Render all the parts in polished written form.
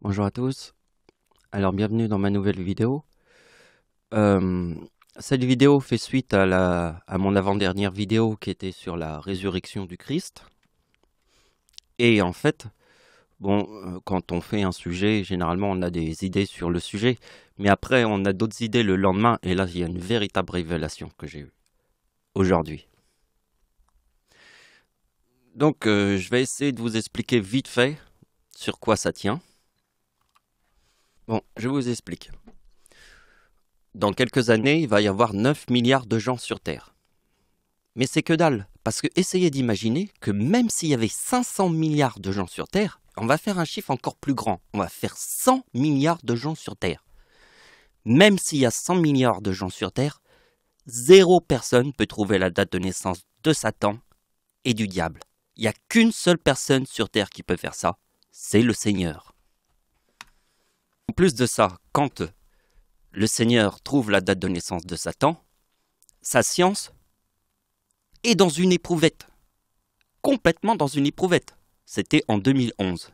Bonjour à tous, alors bienvenue dans ma nouvelle vidéo. Cette vidéo fait suite à mon avant-dernière vidéo qui était sur la résurrection du Christ. Et en fait, quand on fait un sujet, généralement on a des idées sur le sujet, mais après on a d'autres idées le lendemain, et là il y a une véritable révélation que j'ai eue aujourd'hui. Donc je vais essayer de vous expliquer vite fait sur quoi ça tient. Bon, je vous explique. Dans quelques années, il va y avoir 9 milliards de gens sur Terre. Mais c'est que dalle, parce que essayez d'imaginer que même s'il y avait 500 milliards de gens sur Terre, on va faire un chiffre encore plus grand, on va faire 100 milliards de gens sur Terre. Même s'il y a 100 milliards de gens sur Terre, zéro personne peut trouver la date de naissance de Satan et du diable. Il n'y a qu'une seule personne sur Terre qui peut faire ça, c'est le Seigneur. En plus de ça, quand le Seigneur trouve la date de naissance de Satan, sa science est dans une éprouvette. Complètement dans une éprouvette. C'était en 2011.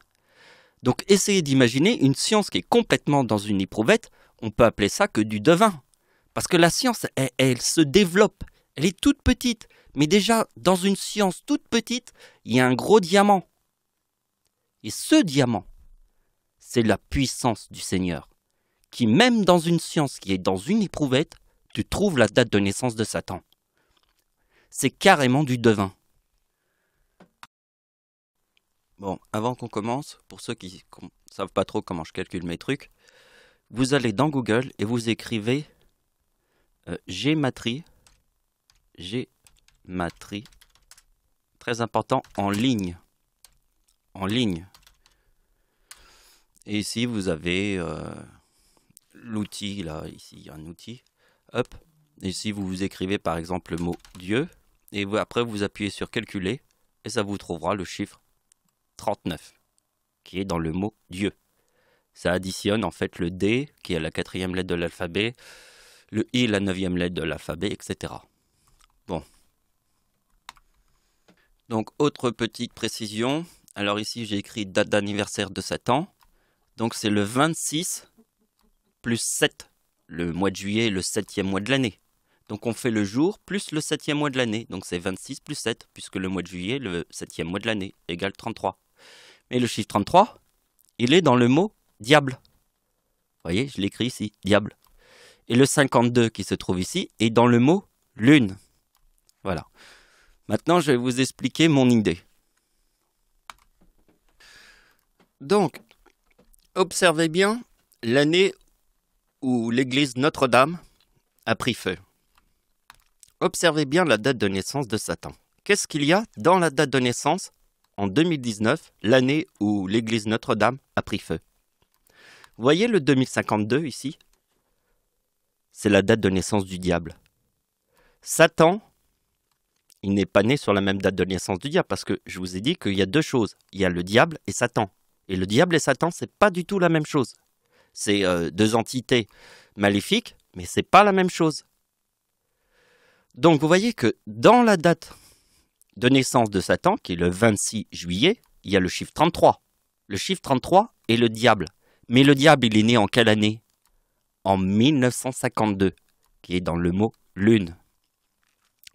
Donc essayez d'imaginer une science qui est complètement dans une éprouvette, on peut appeler ça que du devin. Parce que la science, elle se développe, elle est toute petite. Mais déjà, dans une science toute petite, il y a un gros diamant. Et ce diamant, c'est la puissance du Seigneur. Qui même dans une science qui est dans une éprouvette, tu trouves la date de naissance de Satan. C'est carrément du devin. Bon, avant qu'on commence, pour ceux qui ne savent pas trop comment je calcule mes trucs, vous allez dans Google et vous écrivez Gématrie, très important, en ligne. En ligne. Et ici, vous avez l'outil, là, ici, il y a un outil. Hop. Et ici, vous écrivez par exemple le mot Dieu. Et après, vous appuyez sur calculer. Et ça vous trouvera le chiffre 39, qui est dans le mot Dieu. Ça additionne en fait le D, qui est la 4e lettre de l'alphabet, le I, la 9e lettre de l'alphabet, etc. Bon. Donc, autre petite précision. Alors ici, j'ai écrit date d'anniversaire de Satan. Donc, c'est le 26 plus 7. Le mois de juillet est le 7e mois de l'année. Donc, on fait le jour plus le 7e mois de l'année. Donc, c'est 26 plus 7, puisque le mois de juillet, le 7e mois de l'année, égale 33. Et le chiffre 33, il est dans le mot diable. Vous voyez, je l'écris ici, diable. Et le 52 qui se trouve ici est dans le mot lune. Voilà. Maintenant, je vais vous expliquer mon idée. Donc, observez bien l'année où l'église Notre-Dame a pris feu. Observez bien la date de naissance de Satan. Qu'est-ce qu'il y a dans la date de naissance en 2019, l'année où l'église Notre-Dame a pris feu? Vous voyez le 2052 ici? C'est la date de naissance du diable. Satan, il n'est pas né sur la même date de naissance du diable, parce que je vous ai dit qu'il y a deux choses. Il y a le diable et Satan. Et le diable et Satan, c'est pas du tout la même chose. C'est deux entités maléfiques, mais c'est pas la même chose. Donc vous voyez que dans la date de naissance de Satan, qui est le 26 juillet, il y a le chiffre 33. Le chiffre 33 est le diable. Mais le diable, il est né en quelle année? En 1952, qui est dans le mot lune.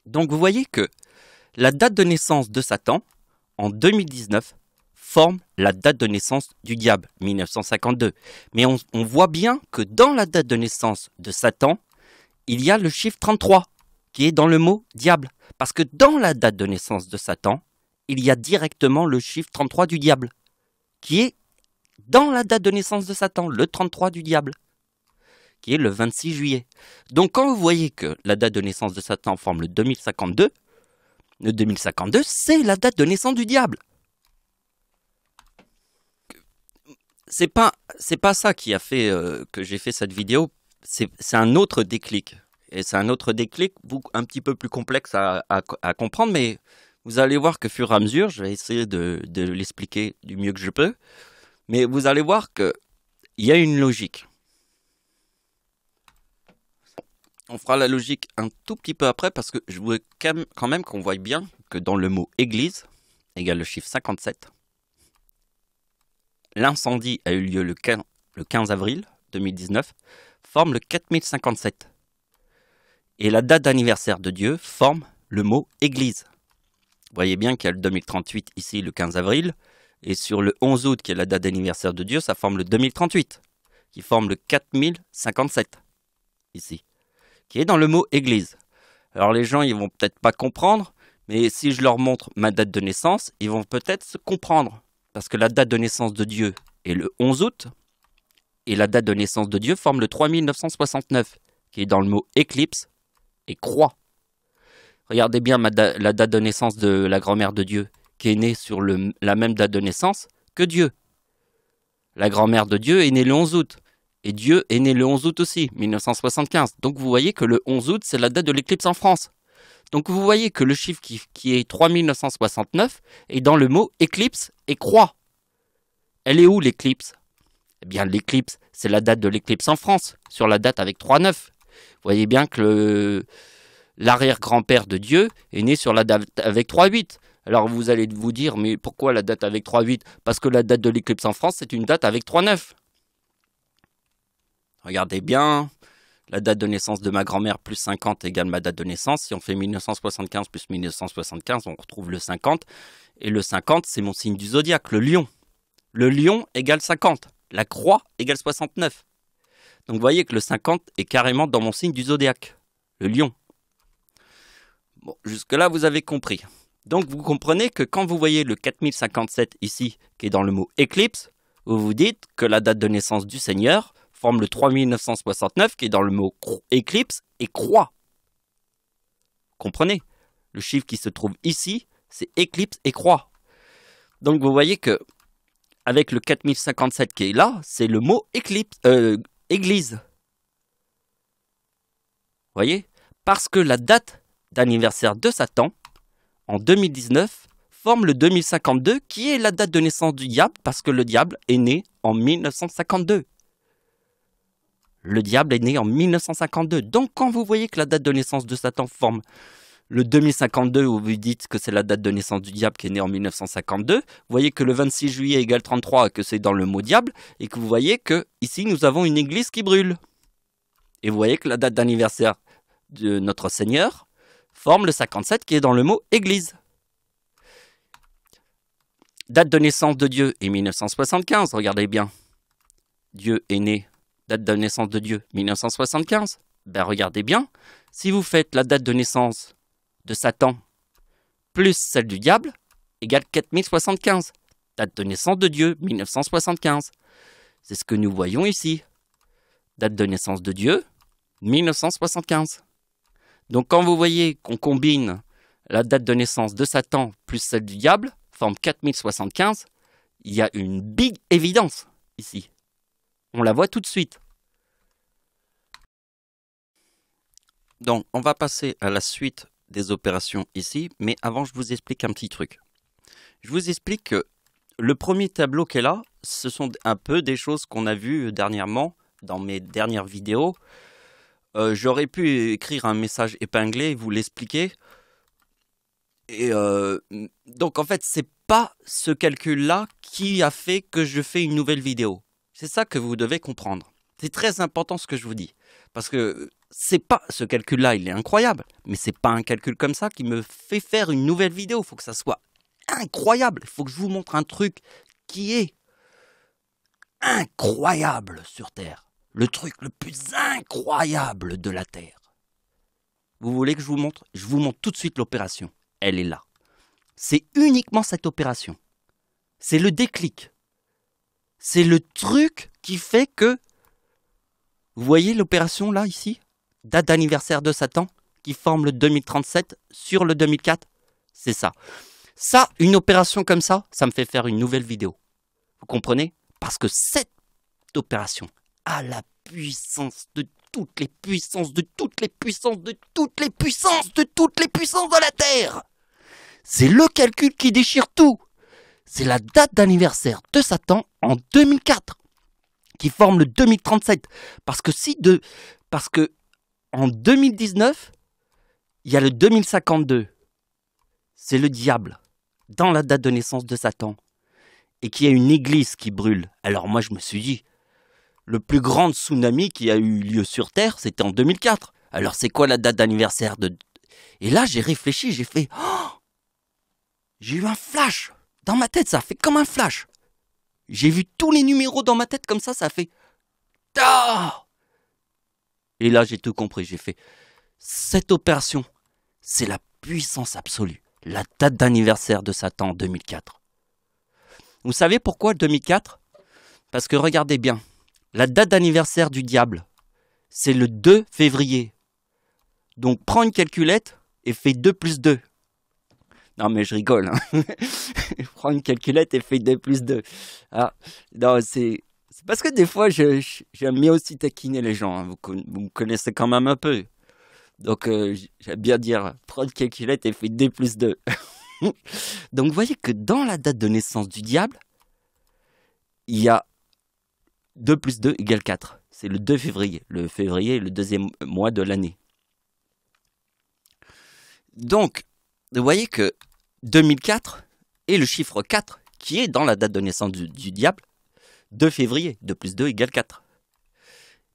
Donc vous voyez que la date de naissance de Satan, en 2019, forme la date de naissance du diable, 1952. Mais on voit bien que dans la date de naissance de Satan, il y a le chiffre 33, qui est dans le mot diable. Parce que dans la date de naissance de Satan, il y a directement le chiffre 33 du diable, qui est dans la date de naissance de Satan, le 33 du diable, qui est le 26 juillet. Donc quand vous voyez que la date de naissance de Satan forme le 2052, le 2052, c'est la date de naissance du diable. C'est pas ça qui a fait que j'ai fait cette vidéo, c'est un autre déclic. Et c'est un autre déclic un petit peu plus complexe à comprendre, mais vous allez voir que fur et à mesure, je vais essayer de l'expliquer du mieux que je peux, mais vous allez voir qu'il y a une logique. On fera la logique un tout petit peu après, parce que je voudrais quand même qu'on voie bien que dans le mot église, égale le chiffre 57, l'incendie a eu lieu le 15 avril 2019, forme le 4057. Et la date d'anniversaire de Dieu forme le mot Église. Vous voyez bien qu'il y a le 2038 ici, le 15 avril, et sur le 11 août, qui est la date d'anniversaire de Dieu, ça forme le 2038, qui forme le 4057, ici, qui est dans le mot Église. Alors les gens, ils vont peut-être pas comprendre, mais si je leur montre ma date de naissance, ils vont peut-être se comprendre. Parce que la date de naissance de Dieu est le 11 août, et la date de naissance de Dieu forme le 3969, qui est dans le mot éclipse et croix. Regardez bien la date de naissance de la grand-mère de Dieu, qui est née sur la même date de naissance que Dieu. La grand-mère de Dieu est née le 11 août, et Dieu est né le 11 août aussi, 1975. Donc vous voyez que le 11 août, c'est la date de l'éclipse en France. Donc vous voyez que le chiffre qui est 3969 est dans le mot éclipse et croix. Elle est où l'éclipse? Eh bien l'éclipse, c'est la date de l'éclipse en France, sur la date avec 3,9. Vous voyez bien que l'arrière-grand-père de Dieu est né sur la date avec 3,8. Alors vous allez vous dire, mais pourquoi la date avec 3,8? Parce que la date de l'éclipse en France, c'est une date avec 3,9. Regardez bien, la date de naissance de ma grand-mère plus 50 égale ma date de naissance. Si on fait 1975 plus 1975, on retrouve le 50. Et le 50, c'est mon signe du zodiaque, le lion. Le lion égale 50. La croix égale 69. Donc vous voyez que le 50 est carrément dans mon signe du zodiaque, le lion. Bon, jusque-là, vous avez compris. Donc vous comprenez que quand vous voyez le 4057 ici, qui est dans le mot éclipse, vous vous dites que la date de naissance du Seigneur forme le 3969, qui est dans le mot éclipse et croix. Comprenez? Le chiffre qui se trouve ici, c'est éclipse et croix. Donc vous voyez que avec le 4057 qui est là, c'est le mot église. Vous voyez? Parce que la date d'anniversaire de Satan, en 2019, forme le 2052, qui est la date de naissance du diable, parce que le diable est né en 1952. Le diable est né en 1952. Donc, quand vous voyez que la date de naissance de Satan forme le 2052, où vous dites que c'est la date de naissance du diable qui est né en 1952, vous voyez que le 26 juillet égale 33, que c'est dans le mot diable, et que vous voyez que ici nous avons une église qui brûle. Et vous voyez que la date d'anniversaire de notre Seigneur forme le 57, qui est dans le mot église. Date de naissance de Dieu est 1975, regardez bien. Dieu est né. Date de naissance de Dieu, 1975. Ben regardez bien, si vous faites la date de naissance de Satan plus celle du diable, égale 4075. Date de naissance de Dieu, 1975. C'est ce que nous voyons ici. Date de naissance de Dieu, 1975. Donc quand vous voyez qu'on combine la date de naissance de Satan plus celle du diable, forme 4075, il y a une big évidence ici. On la voit tout de suite. Donc, on va passer à la suite des opérations ici, mais avant, je vous explique un petit truc. Je vous explique que le premier tableau qui est là, ce sont un peu des choses qu'on a vues dernièrement dans mes dernières vidéos. J'aurais pu écrire un message épinglé et vous l'expliquer. Et donc, en fait, c'est pas ce calcul-là qui a fait que je fais une nouvelle vidéo. C'est ça que vous devez comprendre. C'est très important ce que je vous dis. Parce que c'est pas ce calcul-là, il est incroyable. Mais c'est pas un calcul comme ça qui me fait faire une nouvelle vidéo. Il faut que ça soit incroyable. Il faut que je vous montre un truc qui est incroyable sur Terre. Le truc le plus incroyable de la Terre. Vous voulez que je vous montre? Je vous montre tout de suite l'opération. Elle est là. C'est uniquement cette opération. C'est le déclic. C'est le truc qui fait que... Vous voyez l'opération là, ici? Date d'anniversaire de Satan, qui forme le 2037 sur le 2004. C'est ça. Ça, une opération comme ça, ça me fait faire une nouvelle vidéo. Vous comprenez? Parce que cette opération a la puissance de toutes les puissances, de toutes les puissances, de toutes les puissances, de toutes les puissances de la Terre. C'est le calcul qui déchire tout. C'est la date d'anniversaire de Satan en 2004 qui forme le 2037. Parce que en 2019, il y a le 2052. C'est le diable dans la date de naissance de Satan. et qu'il y a une église qui brûle. Alors moi je me suis dit, le plus grand tsunami qui a eu lieu sur Terre, c'était en 2004. Alors c'est quoi la date d'anniversaire de... Et là j'ai réfléchi, j'ai fait... Oh, j'ai eu un flash. Dans ma tête, ça a fait comme un flash. J'ai vu tous les numéros dans ma tête comme ça a fait... Ah, et là j'ai tout compris, j'ai fait... Cette opération, c'est la puissance absolue. La date d'anniversaire de Satan en 2004. Vous savez pourquoi 2004? Parce que regardez bien, la date d'anniversaire du diable, c'est le 2 février. Donc prends une calculette et fais 2 plus 2. Non mais je rigole. Hein. Prends une calculette et fais 2 plus 2. Ah, non, c'est parce que des fois, j'aime bien aussi taquiner les gens. Hein. Vous me connaissez quand même un peu. Donc j'aime bien dire, prends une calculette et fais 2 plus 2. Donc vous voyez que dans la date de naissance du diable, il y a 2 plus 2 égale 4. C'est le 2 février. Le février est le deuxième mois de l'année. Donc, vous voyez que 2004 est le chiffre 4 qui est dans la date de naissance du diable. 2 février, 2 plus 2 égale 4.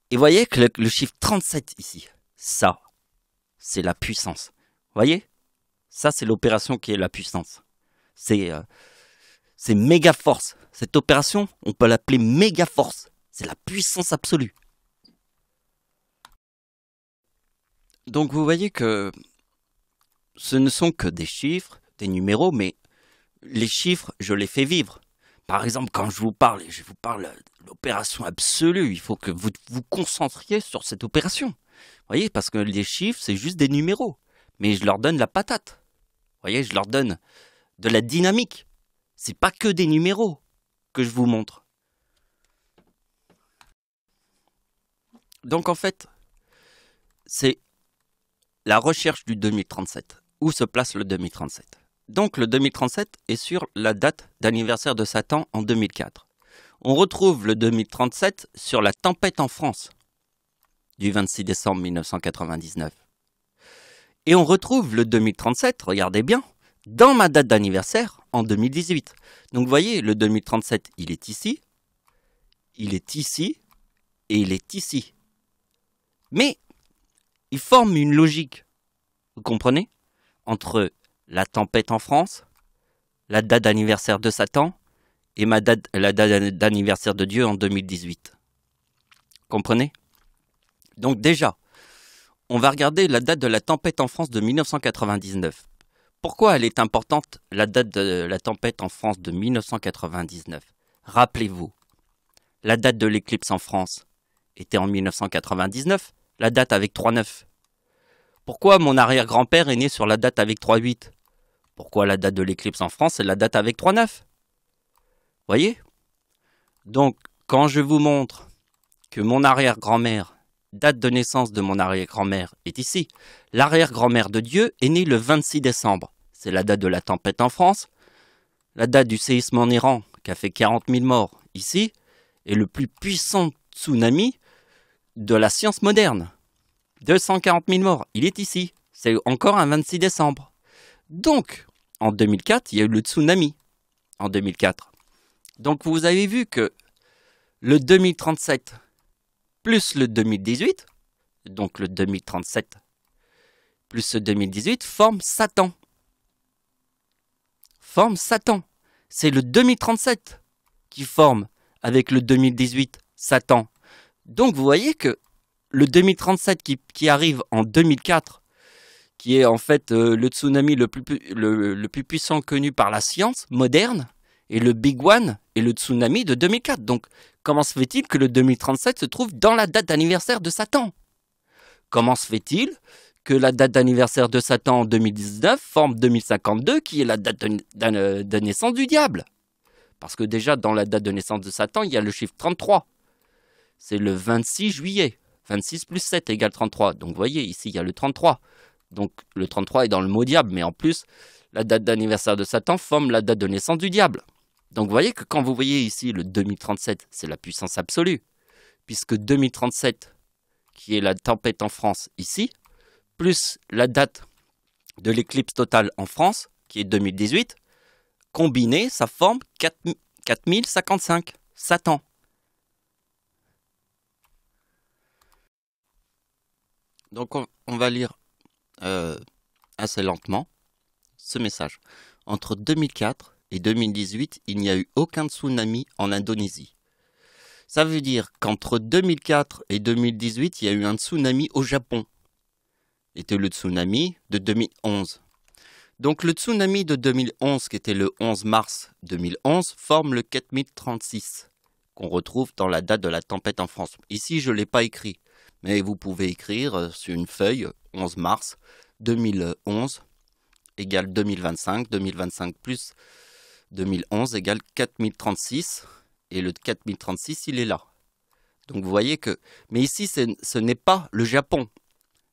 Et vous voyez que le chiffre 37 ici, ça, c'est la puissance. Vous voyez? Ça, c'est l'opération qui est la puissance. C'est méga force. Cette opération, on peut l'appeler méga force. C'est la puissance absolue. Donc vous voyez que ce ne sont que des chiffres, des numéros, mais les chiffres, je les fais vivre. Par exemple, quand je vous parle de l'opération absolue, il faut que vous vous concentriez sur cette opération. Vous voyez, parce que les chiffres, c'est juste des numéros. Mais je leur donne la patate. Vous voyez, je leur donne de la dynamique. C'est pas que des numéros que je vous montre. Donc en fait, c'est la recherche du 2037. Où se place le 2037? Donc le 2037 est sur la date d'anniversaire de Satan en 2004. On retrouve le 2037 sur la tempête en France du 26 décembre 1999. Et on retrouve le 2037, regardez bien, dans ma date d'anniversaire en 2018. Donc vous voyez, le 2037, il est ici, il est ici et il est ici. Mais il forme une logique, vous comprenez, entre la tempête en France, la date d'anniversaire de Satan et la date d'anniversaire de Dieu en 2018. Comprenez? Donc déjà, on va regarder la date de la tempête en France de 1999. Pourquoi elle est importante, la date de la tempête en France de 1999? Rappelez-vous, la date de l'éclipse en France était en 1999, la date avec 3,9. Pourquoi mon arrière-grand-père est né sur la date avec 3,8? Pourquoi la date de l'éclipse en France est la date avec 3,9? Voyez? Donc, quand je vous montre que mon arrière-grand-mère, date de naissance de mon arrière-grand-mère est ici, l'arrière-grand-mère de Dieu est née le 26 décembre. C'est la date de la tempête en France, la date du séisme en Iran qui a fait 40 000 morts ici, et le plus puissant tsunami de la science moderne. 240 000 morts, il est ici. C'est encore un 26 décembre. Donc, en 2004, il y a eu le tsunami. En 2004. Donc, vous avez vu que le 2037 plus le 2018, donc le 2037 plus le 2018, forme Satan. Forme Satan. C'est le 2037 qui forme avec le 2018 Satan. Donc, vous voyez que le 2037 qui arrive en 2004, qui est en fait le tsunami le plus puissant connu par la science moderne, et le Big One est le tsunami de 2004. Donc, comment se fait-il que le 2037 se trouve dans la date d'anniversaire de Satan? Comment se fait-il que la date d'anniversaire de Satan en 2019 forme 2052, qui est la date de naissance du diable? Parce que déjà, dans la date de naissance de Satan, il y a le chiffre 33. C'est le 26 juillet. 26 plus 7 égale 33. Donc, vous voyez, ici, il y a le 33. Donc, le 33 est dans le mot diable. Mais en plus, la date d'anniversaire de Satan forme la date de naissance du diable. Donc, vous voyez que quand vous voyez ici le 2037, c'est la puissance absolue. Puisque 2037, qui est la tempête en France ici, plus la date de l'éclipse totale en France, qui est 2018, combiné, ça forme 4055, Satan. Donc on va lire assez lentement ce message. Entre 2004 et 2018, il n'y a eu aucun tsunami en Indonésie. Ça veut dire qu'entre 2004 et 2018, il y a eu un tsunami au Japon. C'était le tsunami de 2011. Donc le tsunami de 2011, qui était le 11 mars 2011, forme le 4036, qu'on retrouve dans la date de la tempête en France. Ici, je ne l'ai pas écrit, mais vous pouvez écrire sur une feuille 11 mars 2011 égale 2025, 2025 plus 2011 égale 4036, et le 4036, il est là. Donc vous voyez que... Mais ici, ce n'est pas le Japon,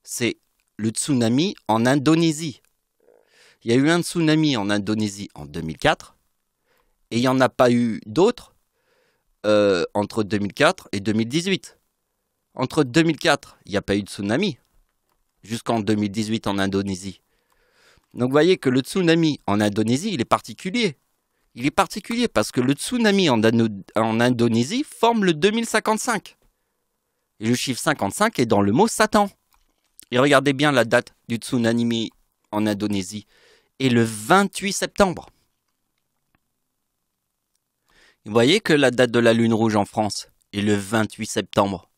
c'est le tsunami en Indonésie. Il y a eu un tsunami en Indonésie en 2004, et il n'y en a pas eu d'autres entre 2004 et 2018. Entre 2004, il n'y a pas eu de tsunami, jusqu'en 2018 en Indonésie. Donc vous voyez que le tsunami en Indonésie, il est particulier. Il est particulier parce que le tsunami en Indonésie forme le 2055. Et le chiffre 55 est dans le mot Satan. Et regardez bien la date du tsunami en Indonésie. Et le 28 septembre. Vous voyez que la date de la lune rouge en France est le 28 septembre.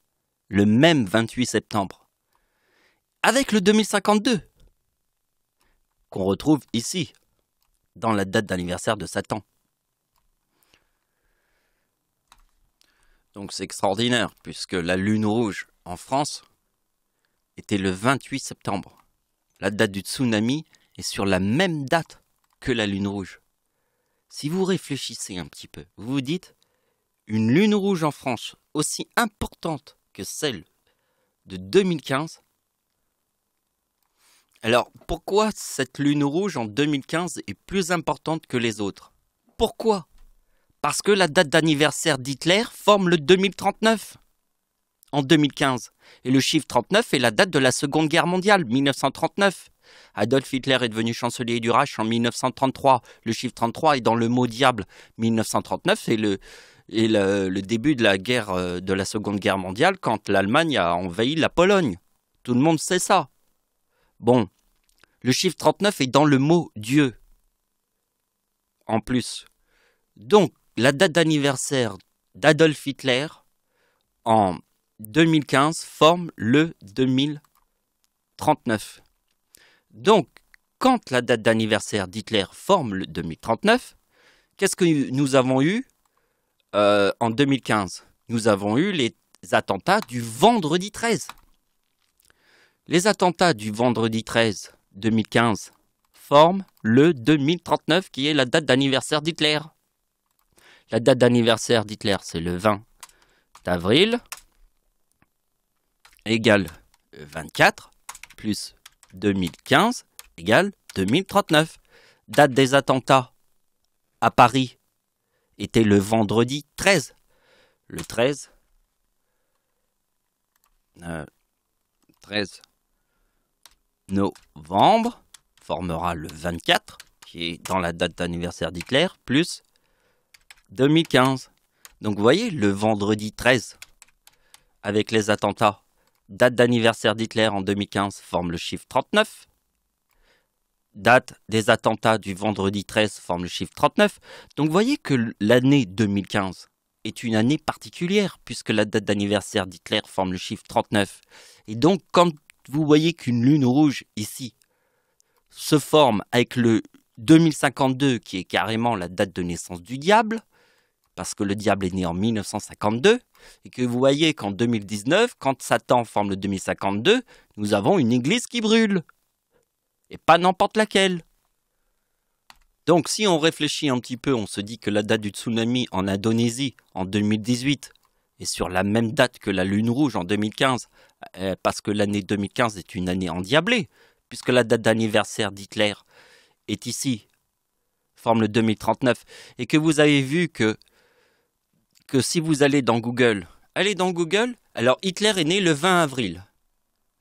Le même 28 septembre. Avec le 2052. Qu'on retrouve ici, dans la date d'anniversaire de Satan. Donc c'est extraordinaire, puisque la lune rouge en France était le 28 septembre. La date du tsunami est sur la même date que la lune rouge. Si vous réfléchissez un petit peu, vous vous dites, une lune rouge en France aussi importante que celle de 2015. Alors, pourquoi cette lune rouge en 2015 est plus importante que les autres? Pourquoi? Parce que la date d'anniversaire d'Hitler forme le 2039 en 2015. Et le chiffre 39 est la date de la Seconde Guerre mondiale, 1939. Adolf Hitler est devenu chancelier du Reich en 1933. Le chiffre 33 est dans le mot diable. 1939 est le début de la guerre de la Seconde Guerre mondiale, quand l'Allemagne a envahi la Pologne. Tout le monde sait ça. Bon, le chiffre 39 est dans le mot Dieu. En plus. Donc, la date d'anniversaire d'Adolf Hitler en 2015 forme le 2039. Donc, quand la date d'anniversaire d'Hitler forme le 2039, qu'est-ce que nous avons eu en 2015? Nous avons eu les attentats du vendredi 13. Les attentats du vendredi 13 2015 forment le 2039, qui est la date d'anniversaire d'Hitler. La date d'anniversaire d'Hitler, c'est le 20 d'avril, égale 24, plus 2015, égale 2039. Date des attentats à Paris était le vendredi 13. Le 13 novembre formera le 24, qui est dans la date d'anniversaire d'Hitler, plus 2015. Donc vous voyez, le vendredi 13, avec les attentats, date d'anniversaire d'Hitler en 2015 forme le chiffre 39. Date des attentats du vendredi 13 forme le chiffre 39. Donc vous voyez que l'année 2015 est une année particulière, puisque la date d'anniversaire d'Hitler forme le chiffre 39. Et donc quand vous voyez qu'une lune rouge ici se forme avec le 2052, qui est carrément la date de naissance du diable, parce que le diable est né en 1952, et que vous voyez qu'en 2019, quand Satan forme le 2052, nous avons une église qui brûle, et pas n'importe laquelle. Donc si on réfléchit un petit peu, on se dit que la date du tsunami en Indonésie en 2018 est sur la même date que la lune rouge en 2015, parce que l'année 2015 est une année endiablée, puisque la date d'anniversaire d'Hitler est ici, forme le 2039, et que vous avez vu que si vous allez dans Google, alors Hitler est né le 20 avril.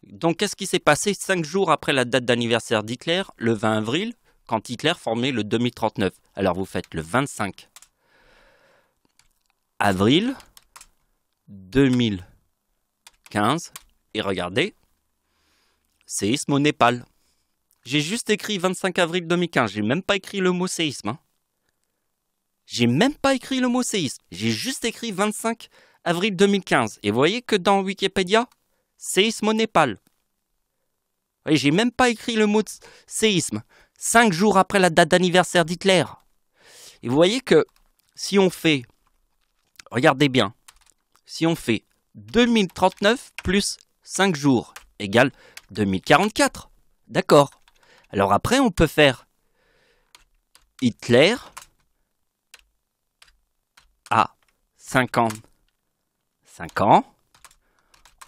Donc qu'est-ce qui s'est passé 5 jours après la date d'anniversaire d'Hitler, le 20 avril, quand Hitler formait le 2039? Alors vous faites le 25 avril 2015. Et regardez, séisme au Népal. J'ai juste écrit 25 avril 2015. J'ai même pas écrit le mot séisme. Hein. J'ai même pas écrit le mot séisme. J'ai juste écrit 25 avril 2015. Et vous voyez que dans Wikipédia, séisme au Népal. Et j'ai même pas écrit le mot séisme. 5 jours après la date d'anniversaire d'Hitler. Et vous voyez que si on fait, regardez bien, si on fait 2039 plus 5 jours égale 2044. D'accord. Alors après, on peut faire Hitler à 55 ans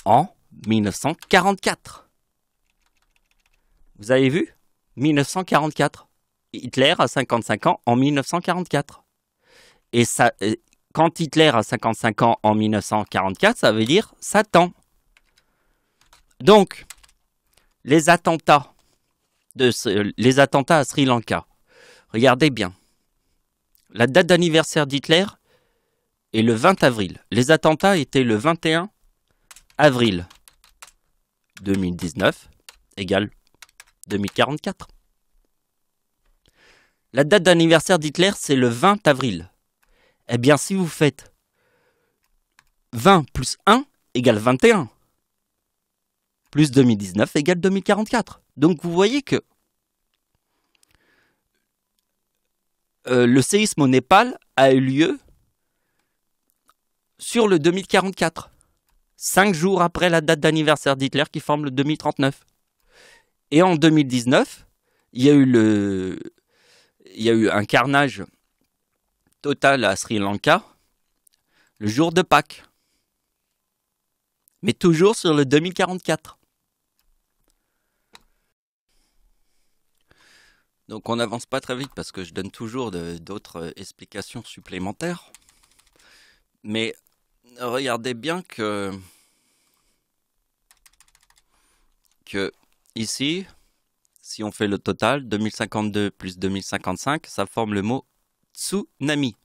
en 1944. Vous avez vu 1944. Hitler a 55 ans en 1944. Et ça, quand Hitler a 55 ans en 1944, ça veut dire Satan. Donc, les attentats à Sri Lanka, regardez bien. La date d'anniversaire d'Hitler est le 20 avril. Les attentats étaient le 21 avril 2019 égale 2044. La date d'anniversaire d'Hitler, c'est le 20 avril. Eh bien, si vous faites 20 plus 1 égale 21, plus 2019 égale 2044. Donc, vous voyez que le séisme au Népal a eu lieu sur le 2044. 5 jours après la date d'anniversaire d'Hitler qui forme le 2039. Et en 2019, il y a eu un carnage total à Sri Lanka le jour de Pâques. Mais toujours sur le 2044. Donc on n'avance pas très vite parce que je donne toujours d'autres explications supplémentaires. Mais regardez bien que ici, si on fait le total, 2052 plus 2055, ça forme le mot tsunami. Vous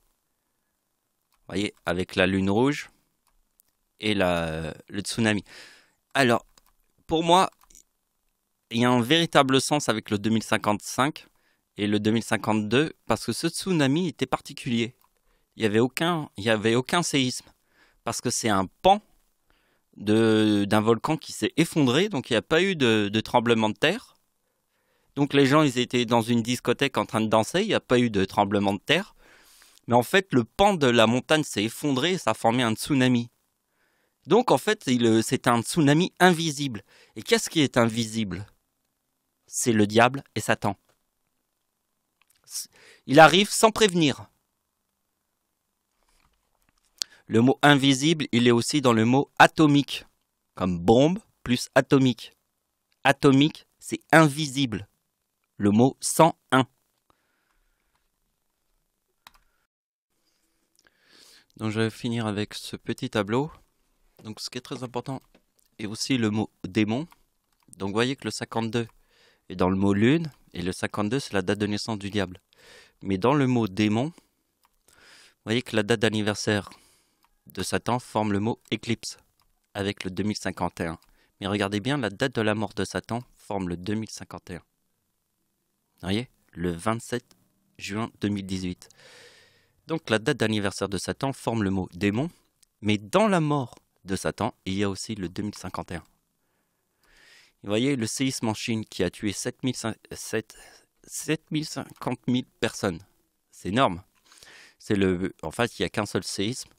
voyez, avec la lune rouge et le tsunami. Alors, pour moi, il y a un véritable sens avec le 2055 et le 2052 parce que ce tsunami était particulier. Il n'y avait aucun séisme parce que c'est un pan d'un volcan qui s'est effondré, donc il n'y a pas eu de tremblement de terre. Donc les gens, ils étaient dans une discothèque en train de danser, il n'y a pas eu de tremblement de terre. Mais en fait, le pan de la montagne s'est effondré et ça a formé un tsunami. Donc en fait, c'est un tsunami invisible. Et qu'est-ce qui est invisible? C'est le diable et Satan. Il arrive sans prévenir. Le mot invisible, il est aussi dans le mot atomique. Comme bombe plus atomique. Atomique, c'est invisible. Le mot 101. Donc je vais finir avec ce petit tableau. Donc ce qui est très important est aussi le mot démon. Donc vous voyez que le 52 est dans le mot lune et le 52 c'est la date de naissance du diable. Mais dans le mot démon, vous voyez que la date d'anniversaire de Satan forme le mot éclipse avec le 2051. Mais regardez bien, la date de la mort de Satan forme le 2051. Vous voyez, le 27 juin 2018. Donc la date d'anniversaire de Satan forme le mot démon, mais dans la mort de Satan, il y a aussi le 2051. Vous voyez, le séisme en Chine qui a tué 750 000 personnes. C'est énorme. En fait, il n'y a qu'un seul séisme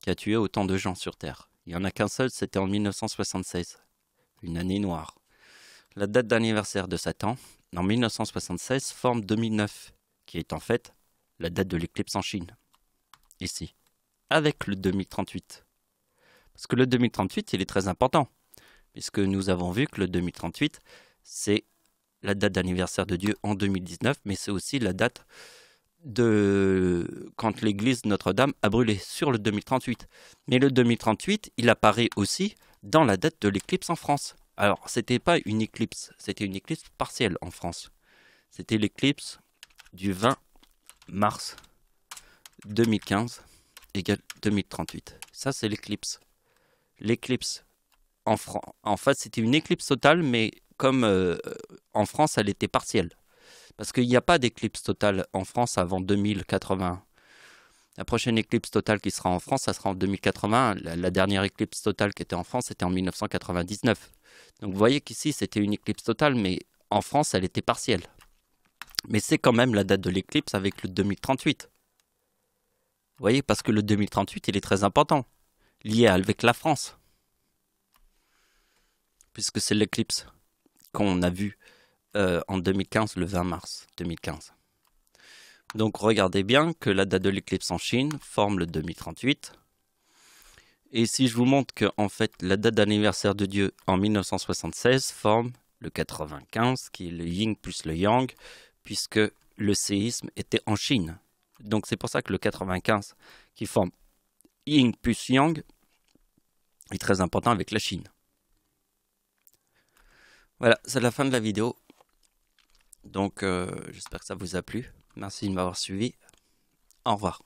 qui a tué autant de gens sur Terre. Il n'y en a qu'un seul, c'était en 1976. Une année noire. La date d'anniversaire de Satan, en 1976, forme 2009, qui est en fait la date de l'éclipse en Chine. Ici. Avec le 2038. Parce que le 2038, il est très important. Puisque nous avons vu que le 2038, c'est la date d'anniversaire de Dieu en 2019, mais c'est aussi la date de quand l'église Notre-Dame a brûlé sur le 2038. Mais le 2038, il apparaît aussi dans la date de l'éclipse en France. Alors, c'était pas une éclipse, c'était une éclipse partielle en France. C'était l'éclipse du 20 mars 2015 égale 2038. Ça, c'est l'éclipse. L'éclipse, en fait, c'était une éclipse totale, mais comme en France, elle était partielle. Parce qu'il n'y a pas d'éclipse totale en France avant 2080. La prochaine éclipse totale qui sera en France, ça sera en 2080. La dernière éclipse totale qui était en France, c'était en 1999. Donc vous voyez qu'ici, c'était une éclipse totale, mais en France, elle était partielle. Mais c'est quand même la date de l'éclipse avec le 2038. Vous voyez, parce que le 2038, il est très important, lié avec la France. Puisque c'est l'éclipse qu'on a vu en 2015, le 20 mars 2015. Donc regardez bien que la date de l'éclipse en Chine forme le 2038. Et si je vous montre que en fait la date d'anniversaire de Dieu en 1976 forme le 95, qui est le yin plus le yang, puisque le séisme était en Chine. Donc c'est pour ça que le 95, qui forme yin plus yang, est très important avec la Chine. Voilà, c'est la fin de la vidéo. Donc j'espère que ça vous a plu. Merci de m'avoir suivi. Au revoir.